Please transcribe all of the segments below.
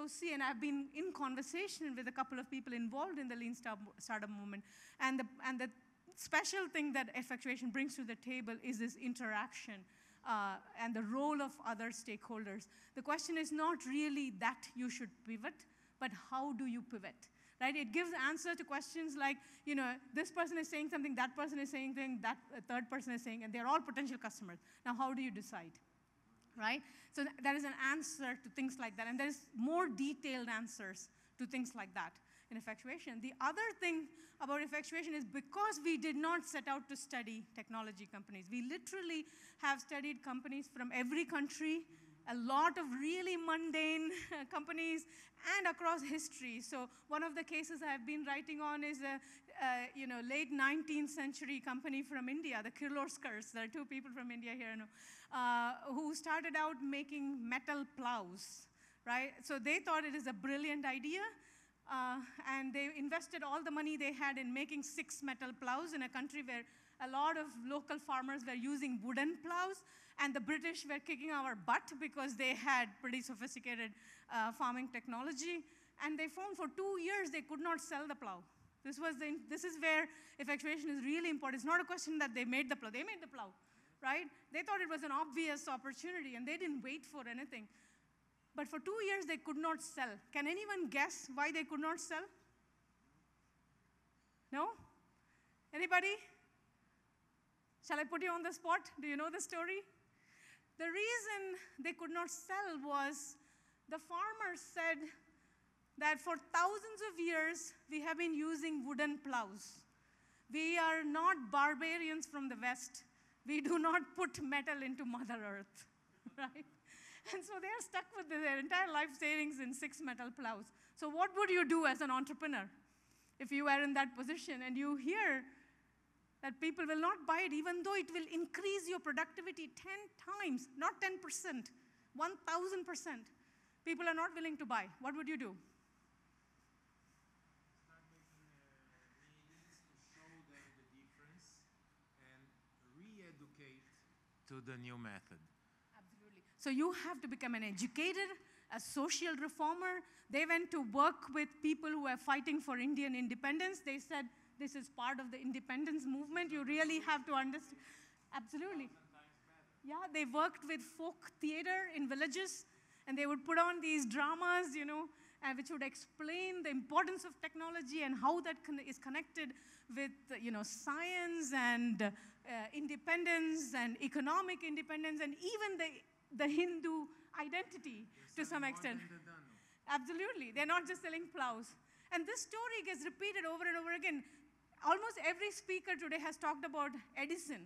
see, and I've been in conversation with a couple of people involved in the lean startup movement, and the special thing that effectuation brings to the table is this interaction and the role of other stakeholders. The question is not really that you should pivot, but how do you pivot? Right? It gives answer to questions like, this person is saying something, that person is saying something, that third person is saying, and they're all potential customers. Now, how do you decide? Right? So there is an answer to things like that, and there's more detailed answers to things like that in effectuation. The other thing about effectuation is because we did not set out to study technology companies, we literally have studied companies from every country, a lot of really mundane companies, and across history. So one of the cases I've been writing on is a late 19th century company from India, the Kirloskars. There are two people from India here who started out making metal plows, right? So they thought it is a brilliant idea, and they invested all the money they had in making 6 metal plows in a country where a lot of local farmers were using wooden plows, and the British were kicking our butt because they had pretty sophisticated farming technology. And they found for 2 years they could not sell the plow. This is where effectuation is really important. It's not a question that they made the plow. They made the plow, right? They thought it was an obvious opportunity, and they didn't wait for anything. But for 2 years, they could not sell. Can anyone guess why they could not sell? No? Anybody? Shall I put you on the spot? Do you know the story? The reason they could not sell was the farmers said that for thousands of years, we have been using wooden plows. We are not barbarians from the West. We do not put metal into Mother Earth, right? And so they are stuck with their entire life savings in 6 metal plows. So what would you do as an entrepreneur if you were in that position and you hear that people will not buy it, even though it will increase your productivity 10 times, not 10%, 1,000%. People are not willing to buy. What would you do? Start making meetings to show them the difference and re-educate to the new method. Absolutely. So you have to become an educator, a social reformer. They went to work with people who were fighting for Indian independence. They said, this is part of the independence movement. You really have to understand. Absolutely. Yeah, they worked with folk theater in villages, and they would put on these dramas, which would explain the importance of technology and how that is connected with, science and independence and economic independence and even the Hindu identity to some extent. Absolutely. They're not just selling plows. And this story gets repeated over and over again. Almost every speaker today has talked about Edison.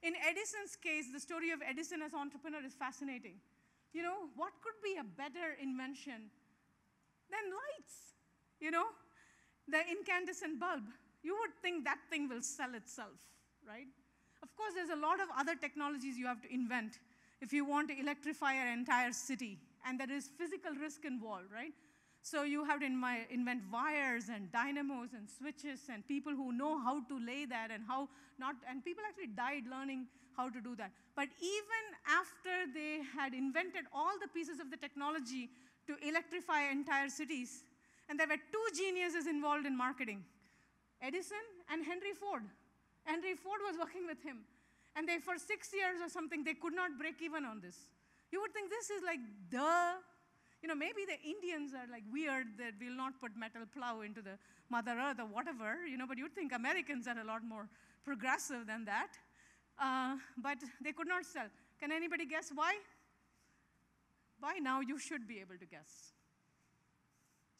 In Edison's case, the story of Edison as entrepreneur is fascinating. What could be a better invention than lights? The incandescent bulb. You would think that thing will sell itself, right? Of course, there's a lot of other technologies you have to invent if you want to electrify an entire city, and there is physical risk involved, right? So you have to invent wires and dynamos and switches and people who know how to lay that and how not, and people actually died learning how to do that. But even after they had invented all the pieces of the technology to electrify entire cities, and there were 2 geniuses involved in marketing, Edison and Henry Ford. Henry Ford was working with him. And for 6 years or something, they could not break even on this. You would think this is like maybe the Indians are like weird that we'll not put metal plow into the Mother Earth or whatever, but you'd think Americans are a lot more progressive than that. But they could not sell. Can anybody guess why? By now, you should be able to guess.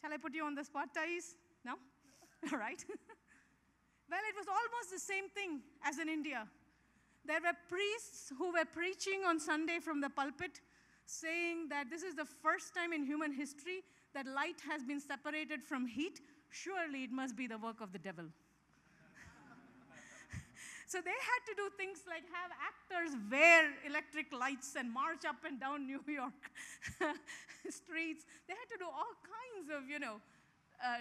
Shall I put you on the spot, Thais? No? All right. Well, it was almost the same thing as in India. There were priests who were preaching on Sunday from the pulpit, saying that this is the first time in human history that light has been separated from heat. Surely it must be the work of the devil. So they had to do things like have actors wear electric lights and march up and down New York streets. They had to do all kinds of,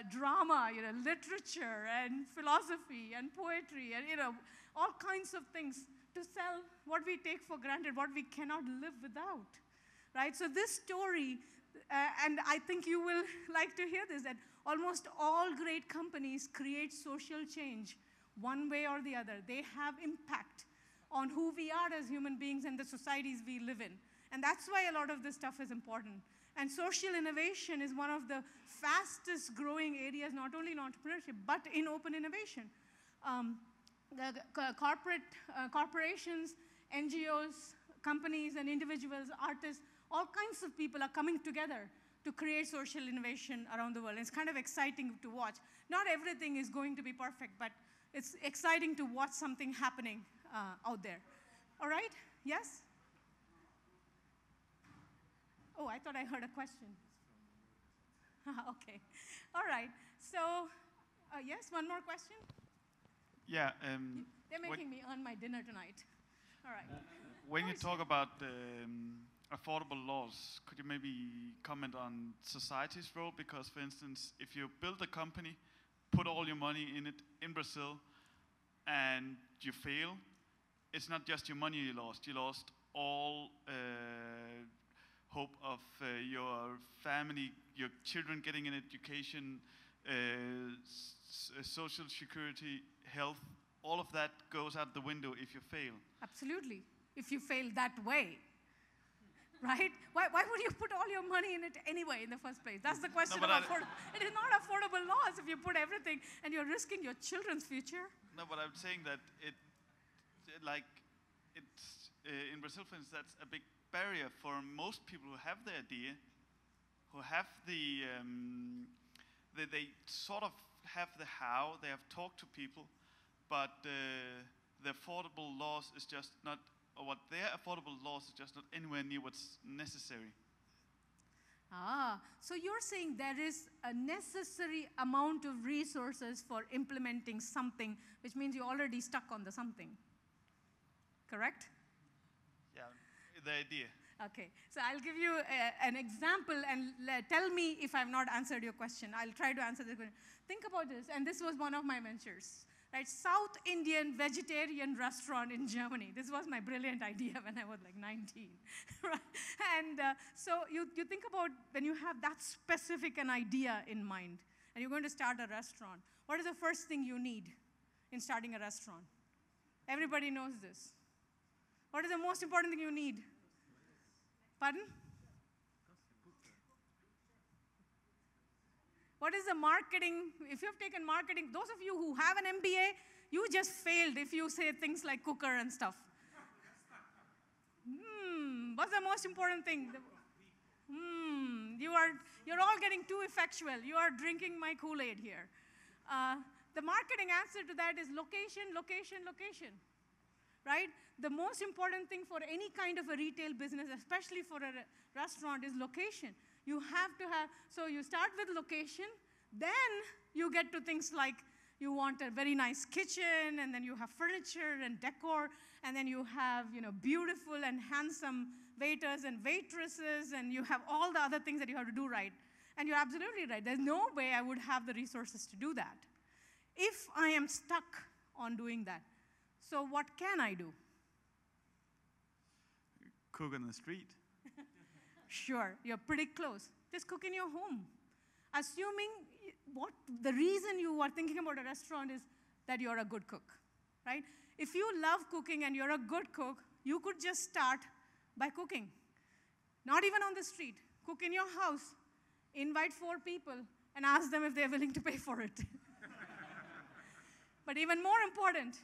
drama, literature and philosophy and poetry and, all kinds of things to sell what we take for granted, what we cannot live without. Right? So this story and I think you will like to hear this, that almost all great companies create social change one way or the other. They have impact on who we are as human beings and the societies we live in. And that's why a lot of this stuff is important. And social innovation is one of the fastest growing areas, not only in entrepreneurship, but in open innovation. Corporations, NGOs, companies, and individuals, artists, all kinds of people are coming together to create social innovation around the world. It's kind of exciting to watch. Not everything is going to be perfect, but it's exciting to watch something happening out there. All right? Yes? Oh, I thought I heard a question. Okay. All right. So, yes, one more question? Yeah. They're making me earn my dinner tonight. All right. When you talk about affordable laws, could you maybe comment on society's role? Because, for instance, if you build a company, put all your money in it in Brazil, and you fail, it's not just your money you lost all hope of your family, your children getting an education, social security, health, all of that goes out the window if you fail. Absolutely, if you fail that way. Right? Why would you put all your money in it anyway in the first place? That's the question. No, it is not affordable loss if you put everything and you're risking your children's future. No, but I'm saying that in Brazil, for instance, that's a big barrier for most people who have the idea, who have the, they sort of have the how, they have talked to people, but the affordable loss is just not, or what their affordable loss is just not anywhere near what's necessary. So you're saying there is a necessary amount of resources for implementing something, which means you're already stuck on the something. Correct? Yeah, the idea. Okay, so I'll give you an example and tell me if I've not answered your question. I'll try to answer this question. Think about this, and this was one of my ventures. Right, South Indian vegetarian restaurant in Germany. This was my brilliant idea when I was like 19. Right? And so you think about when you have that specific an idea in mind, and you're going to start a restaurant, what is the first thing you need in starting a restaurant? Everybody knows this. What is the most important thing you need? Pardon? What is the marketing? If you've taken marketing, those of you who have an MBA, you just failed if you say things like cooker and stuff. What's the most important thing? You're all getting too effectual. You are drinking my Kool-Aid here. The marketing answer to that is location, location, location. Right? The most important thing for any kind of a retail business, especially for a restaurant, is location. You have to have, so you start with location, then you get to things like you want a very nice kitchen, and then you have furniture and decor, and then you have beautiful and handsome waiters and waitresses, and you have all the other things that you have to do right. And you're absolutely right. There's no way I would have the resources to do that if I am stuck on doing that. So what can I do? Cook on the street. Sure, you're pretty close. Just cook in your home. Assuming the reason you are thinking about a restaurant is that you're a good cook, right? If you love cooking and you're a good cook, you could just start by cooking. Not even on the street. Cook in your house. Invite 4 people and ask them if they're willing to pay for it. But even more important,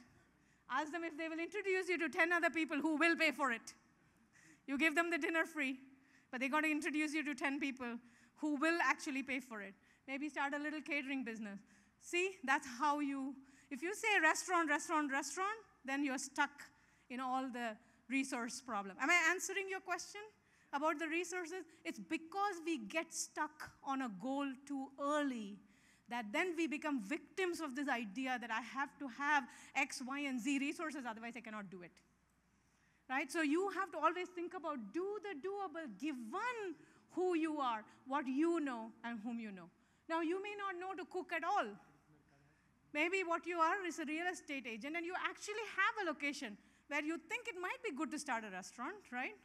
ask them if they will introduce you to 10 other people who will pay for it. You give them the dinner free, but they're going to introduce you to 10 people who will actually pay for it. Maybe start a little catering business. See, that's how if you say restaurant, restaurant, restaurant, then you're stuck in all the resource problem. Am I answering your question about the resources? It's because we get stuck on a goal too early that then we become victims of this idea that I have to have X, Y, and Z resources, otherwise I cannot do it. Right? So you have to always think about do the doable, given who you are, what you know, and whom you know. Now, you may not know to cook at all. Maybe what you are is a real estate agent, and you actually have a location where you think it might be good to start a restaurant, right?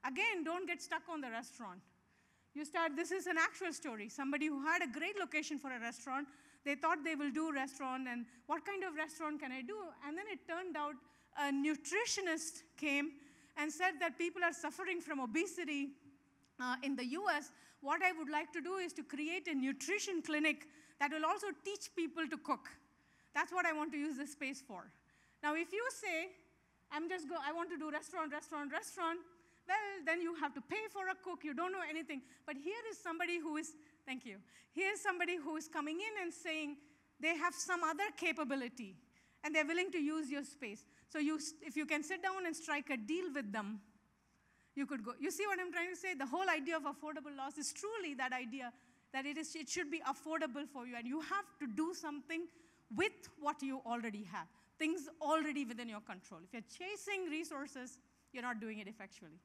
Again, don't get stuck on the restaurant. This is an actual story. Somebody who had a great location for a restaurant, they thought they will do restaurant, and what kind of restaurant can I do? And then it turned out a nutritionist came and said that people are suffering from obesity in the US. What I would like to do is to create a nutrition clinic that will also teach people to cook. That's what I want to use this space for. Now, if you say, I want to do restaurant, well, then you have to pay for a cook. You don't know anything. But here is somebody who is, thank you. Here's somebody who is coming in and saying they have some other capability, and they're willing to use your space. So if you can sit down and strike a deal with them, you could go. You see what I'm trying to say? The whole idea of affordable loss is truly that idea that it should be affordable for you, and you have to do something with what you already have, things already within your control. If you're chasing resources, you're not doing it effectually.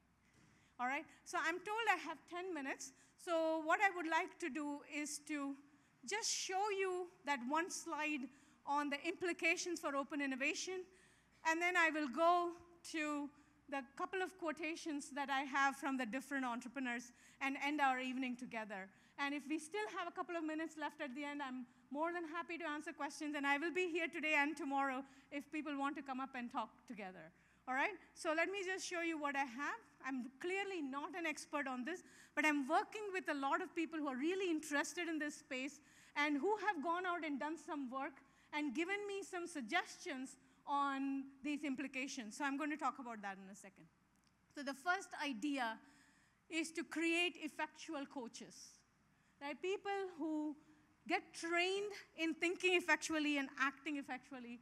All right? So I'm told I have 10 minutes. So what I would like to do is to just show you that one slide on the implications for open innovation, and then I will go to the couple of quotations that I have from the different entrepreneurs and end our evening together. And if we still have a couple of minutes left at the end, I'm more than happy to answer questions, and I will be here today and tomorrow if people want to come up and talk together. All right? So let me just show you what I have. I'm clearly not an expert on this, but I'm working with a lot of people who are really interested in this space and who have gone out and done some work and given me some suggestions on these implications. So I'm going to talk about that in a second. So the first idea is to create effectual coaches, right? People who get trained in thinking effectually and acting effectually,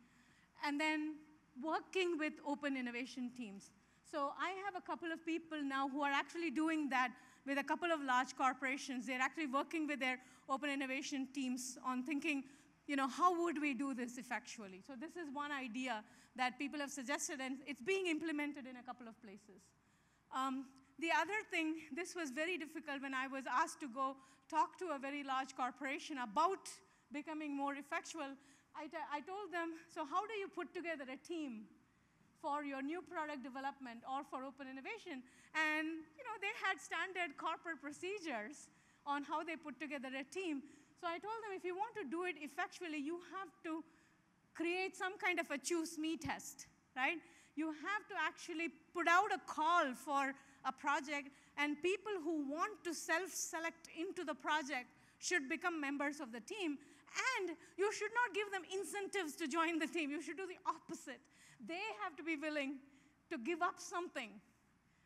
and then working with open innovation teams. So I have a couple of people now who are actually doing that with a couple of large corporations. They're actually working with their open innovation teams on thinking, how would we do this effectually? So this is one idea that people have suggested, and it's being implemented in a couple of places. The other thing, this was very difficult when I was asked to go talk to a very large corporation about becoming more effectual. I told them, so how do you put together a team for your new product development or for open innovation? And they had standard corporate procedures on how they put together a team. So I told them, if you want to do it effectually, you have to create some kind of a choose me test, right? You have to actually put out a call for a project, and people who want to self-select into the project should become members of the team. And you should not give them incentives to join the team. You should do the opposite. They have to be willing to give up something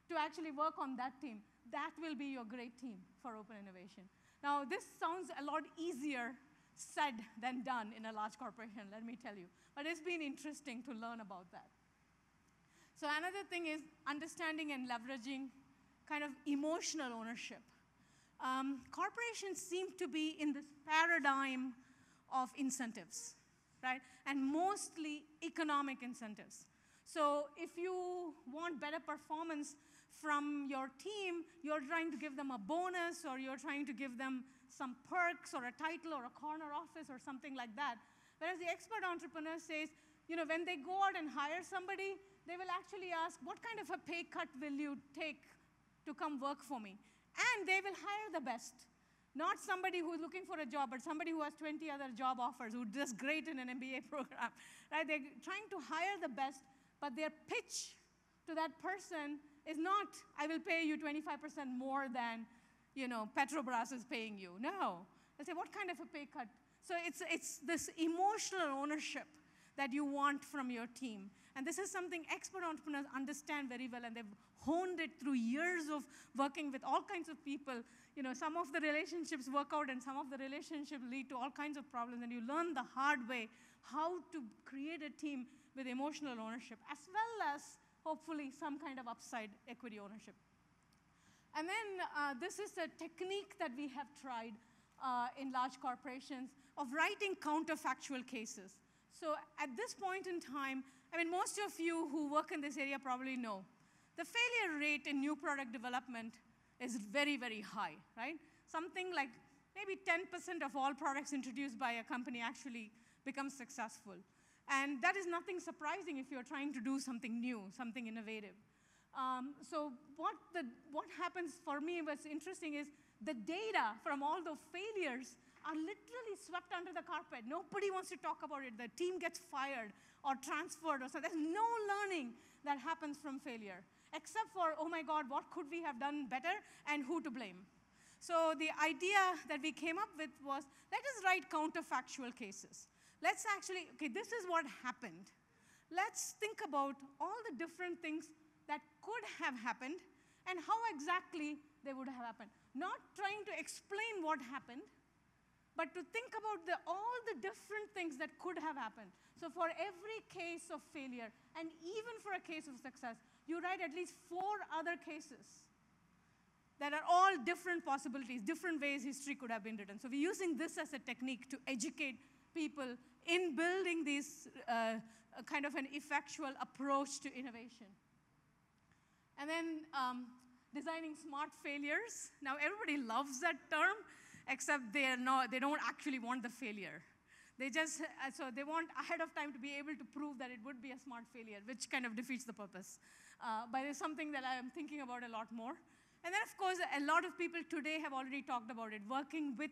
to actually work on that team. That will be your great team for open innovation. Now, this sounds a lot easier said than done in a large corporation, let me tell you. But it's been interesting to learn about that. So another thing is understanding and leveraging kind of emotional ownership. Corporations seem to be in this paradigm of incentives, right? And mostly economic incentives. So if you want better performance from your team, you're trying to give them a bonus, or you're trying to give them some perks or a title or a corner office or something like that. Whereas the expert entrepreneur says, when they go out and hire somebody, they will actually ask, what kind of a pay cut will you take to come work for me? And they will hire the best. Not somebody who's looking for a job, but somebody who has 20 other job offers, who does great in an MBA program, right? They're trying to hire the best, but their pitch to that person is not, I will pay you 25% more than, Petrobras is paying you. No. They say, what kind of a pay cut? So it's this emotional ownership that you want from your team. And this is something expert entrepreneurs understand very well, and they've honed it through years of working with all kinds of people. Some of the relationships work out, and some of the relationships lead to all kinds of problems, and you learn the hard way how to create a team with emotional ownership, as well as, hopefully, some kind of upside equity ownership. And then this is a technique that we have tried in large corporations of writing counterfactual cases. So at this point in time, most of you who work in this area probably know, the failure rate in new product development is very, very high, right? Something like maybe 10% of all products introduced by a company actually become successful. And that is nothing surprising if you're trying to do something new, something innovative. So what happens for me, what's interesting is the data from all the failures are literally swept under the carpet. Nobody wants to talk about it. The team gets fired or transferred or something. There's no learning that happens from failure, except for, oh my God, what could we have done better and who to blame? So the idea that we came up with was, let us write counterfactual cases. Let's actually, okay, this is what happened. Let's think about all the different things that could have happened and how exactly they would have happened. Not trying to explain what happened, but to think about all the different things that could have happened. So for every case of failure, and even for a case of success, you write at least 4 other cases that are all different possibilities, different ways history could have been written. So we're using this as a technique to educate people in building this kind of an effectual approach to innovation. And then designing smart failures. Now everybody loves that term, except they don't actually want the failure. They just, so they want ahead of time to be able to prove that it would be a smart failure, which kind of defeats the purpose. But it's something that I am thinking about a lot more. And then, of course, a lot of people today have already talked about it, working with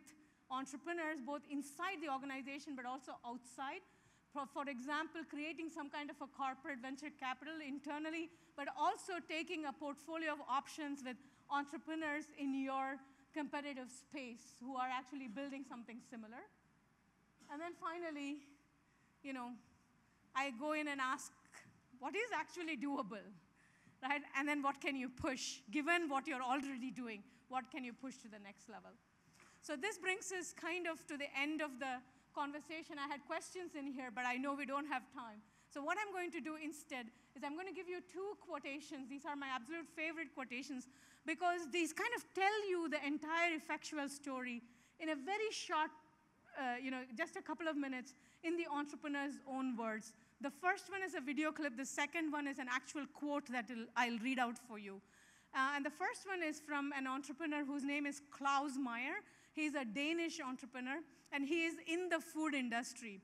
entrepreneurs, both inside the organization but also outside. For example, creating some kind of a corporate venture capital internally, but also taking a portfolio of options with entrepreneurs in your competitive space who are actually building something similar. And then finally, I go in and ask, what is actually doable? Right? And then what can you push? Given what you're already doing, what can you push to the next level? So this brings us kind of to the end of the conversation. I had questions in here, but I know we don't have time. So what I'm going to do instead is I'm going to give you 2 quotations. These are my absolute favorite quotations because these kind of tell you the entire Effectual story in a very short, just a couple of minutes in the entrepreneur's own words. The first one is a video clip. The second one is an actual quote that I'll read out for you. And the first one is from an entrepreneur whose name is Klaus Meyer. He's a Danish entrepreneur, and he is in the food industry.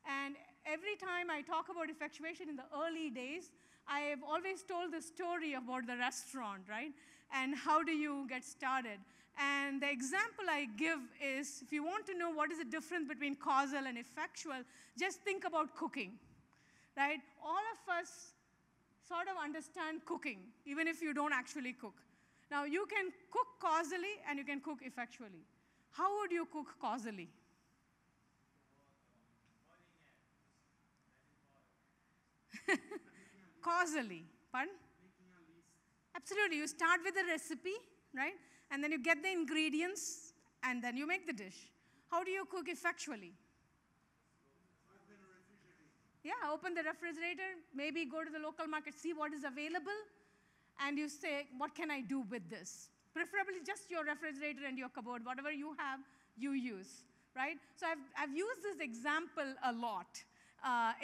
And every time I talk about effectuation in the early days, I have always told the story about the restaurant, right? And how do you get started? And the example I give is, if you want to know what is the difference between causal and effectual, just think about cooking, right? All of us sort of understand cooking, even if you don't actually cook. Now, you can cook causally and you can cook effectually. How would you cook causally? Causally, pardon? Absolutely, you start with a recipe, right? And then you get the ingredients, and then you make the dish. How do you cook effectually? Yeah, open the refrigerator, maybe go to the local market, see what is available, and you say, what can I do with this? Preferably just your refrigerator and your cupboard, whatever you have, you use, right? So I've used this example a lot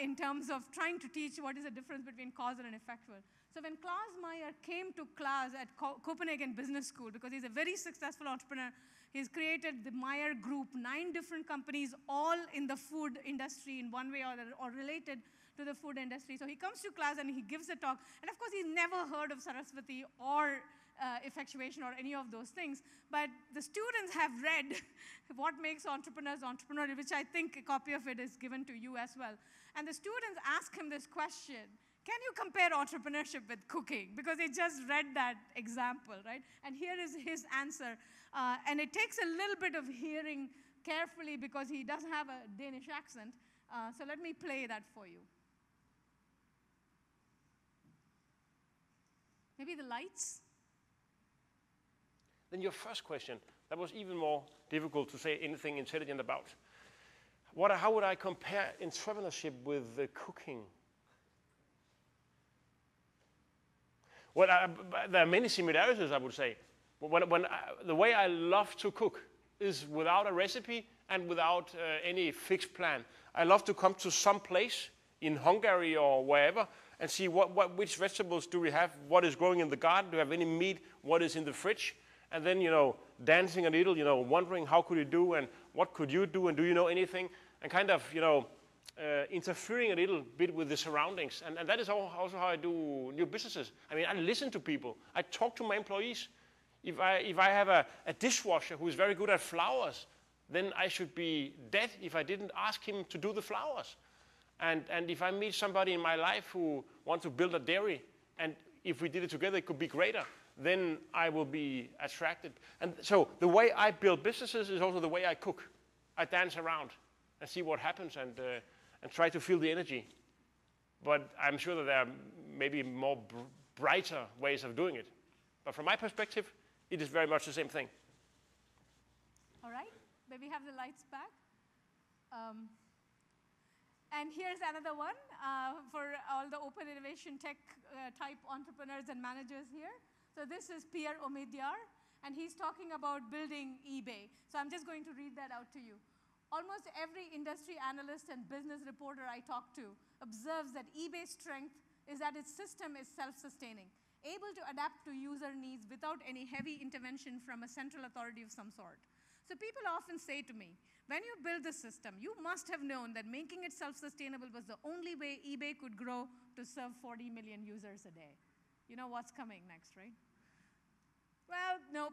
in terms of trying to teach what is the difference between causal and effectual. So when Klaus Meyer came to class at Copenhagen Business School, because he's a very successful entrepreneur, he's created the Meyer Group, 9 different companies, all in the food industry in one way or other, or related to the food industry. So he comes to class and he gives a talk. And of course, he's never heard of Sarasvathy or effectuation or any of those things. But the students have read what makes entrepreneurs entrepreneurial, which I think a copy of it is given to you as well. And the students ask him this question: can you compare entrepreneurship with cooking? Because they just read that example, right? And here is his answer. And it takes a little bit of hearing carefully because he doesn't have a Danish accent. So let me play that for you. Maybe the lights? Then your first question, that was even more difficult to say anything intelligent about. How would I compare entrepreneurship with cooking? Well, there are many similarities, I would say. The way I love to cook is without a recipe and without any fixed plan. I love to come to some place in Hungary or wherever and see which vegetables do we have, what is growing in the garden, do we have any meat, what is in the fridge, and then, dancing a little, wondering how could you do and what could you do and do you know anything, and kind of, interfering a little bit with the surroundings. And that is also how I do new businesses. I mean, I listen to people. I talk to my employees. If I have a dishwasher who is very good at flowers, then I should be dead if I didn't ask him to do the flowers. And if I meet somebody in my life who wants to build a dairy, and if we did it together, it could be greater, then I will be attracted. And so the way I build businesses is also the way I cook. I dance around and see what happens and try to feel the energy. But I'm sure that there are maybe more brighter ways of doing it. But from my perspective, it is very much the same thing. All right, maybe have the lights back. And here's another one for all the open innovation tech type entrepreneurs and managers here. So this is Pierre Omidyar, and he's talking about building eBay. So I'm just going to read that out to you. Almost every industry analyst and business reporter I talk to observes that eBay's strength is that its system is self-sustaining, able to adapt to user needs without any heavy intervention from a central authority of some sort. So people often say to me, when you build the system, you must have known that making it self-sustainable was the only way eBay could grow to serve 40 million users a day. You know what's coming next, right? Well, nope.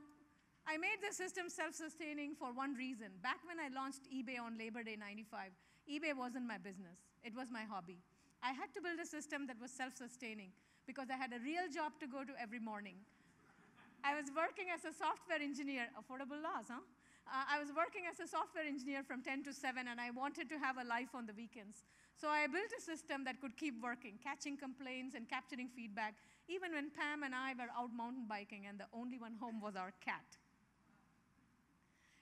I made the system self-sustaining for one reason. Back when I launched eBay on Labor Day '95, eBay wasn't my business. It was my hobby. I had to build a system that was self-sustaining because I had a real job to go to every morning. I was working as a software engineer, affordable laws, huh? I was working as a software engineer from 10 to 7, and I wanted to have a life on the weekends. So I built a system that could keep working, catching complaints and capturing feedback, even when Pam and I were out mountain biking and the only one home was our cat.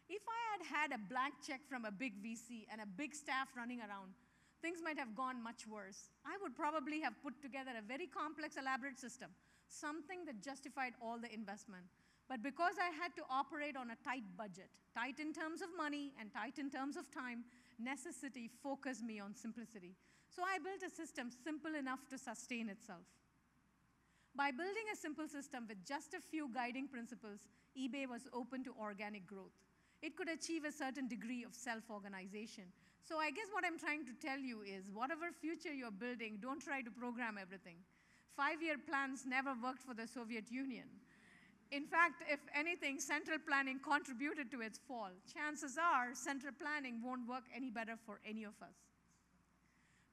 If I had had a blank check from a big VC and a big staff running around, things might have gone much worse. I would probably have put together a very complex, elaborate system, something that justified all the investment. But because I had to operate on a tight budget, tight in terms of money and tight in terms of time, necessity focused me on simplicity. So I built a system simple enough to sustain itself. By building a simple system with just a few guiding principles, eBay was open to organic growth. It could achieve a certain degree of self-organization. So I guess what I'm trying to tell you is, whatever future you're building, don't try to program everything. 5-year plans never worked for the Soviet Union. In fact, if anything, central planning contributed to its fall. Chances are central planning won't work any better for any of us.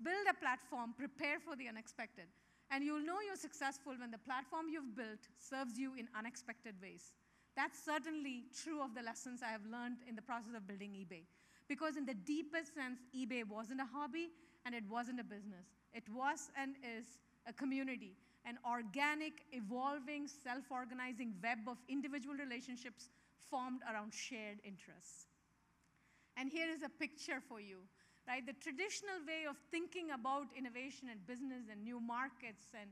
Build a platform, prepare for the unexpected, and you'll know you're successful when the platform you've built serves you in unexpected ways. That's certainly true of the lessons I have learned in the process of building eBay. Because in the deepest sense, eBay wasn't a hobby and it wasn't a business. It was and is a community, an organic, evolving, self-organizing web of individual relationships formed around shared interests. And here is a picture for you, right? The traditional way of thinking about innovation and business and new markets and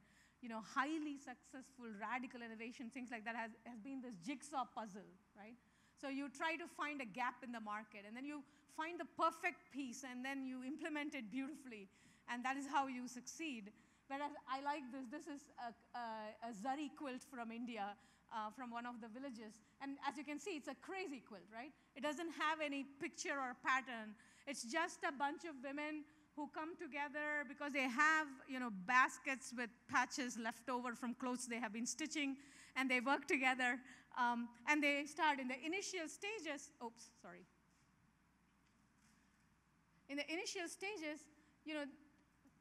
highly successful radical innovation, things like that has been this jigsaw puzzle, right? So you try to find a gap in the market, and then you find the perfect piece, and then you implement it beautifully, and that is how you succeed. Whereas I like this. This is a zari quilt from India, from one of the villages. And as you can see, it's a crazy quilt, right? It doesn't have any picture or pattern. It's just a bunch of women who come together because they have baskets with patches left over from clothes they have been stitching, and they work together. And they start in the initial stages. Oops, sorry. In the initial stages,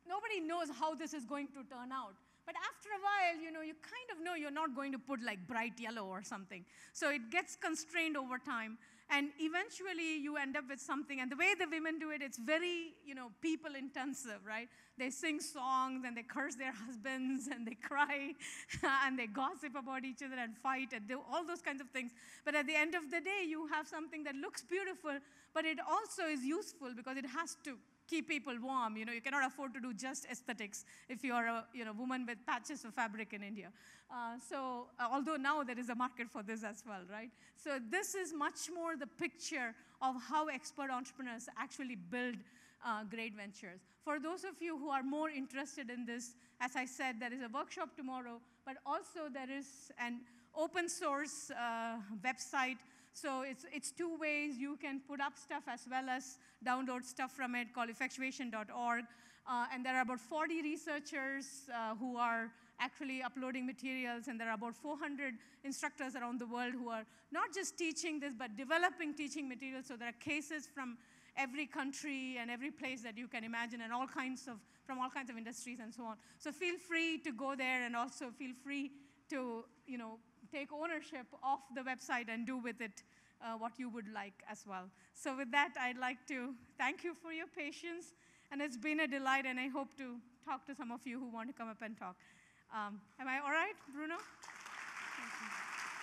nobody knows how this is going to turn out. But after a while, you kind of know you're not going to put like bright yellow or something. So it gets constrained over time. And eventually, you end up with something. And the way the women do it, it's very, people intensive, right? They sing songs, and they curse their husbands, and they cry, and they gossip about each other and fight, and do all those kinds of things. But at the end of the day, you have something that looks beautiful, but it also is useful because it has to keep people warm. You cannot afford to do just aesthetics if you're a woman with patches of fabric in India. Although now there is a market for this as well, right? So this is much more the picture of how expert entrepreneurs actually build great ventures. For those of you who are more interested in this, as I said, there is a workshop tomorrow, but also there is an open source website. So it's two ways you can put up stuff as well as download stuff from it, called effectuation.org. And there are about 40 researchers who are actually uploading materials, and there are about 400 instructors around the world who are not just teaching this, but developing teaching materials. So there are cases from every country and every place that you can imagine, and from all kinds of industries and so on. So feel free to go there, and also feel free to take ownership of the website and do with it what you would like as well. So with that, I'd like to thank you for your patience, and it's been a delight, and I hope to talk to some of you who want to come up and talk. Am I all right, Bruno? Thank you.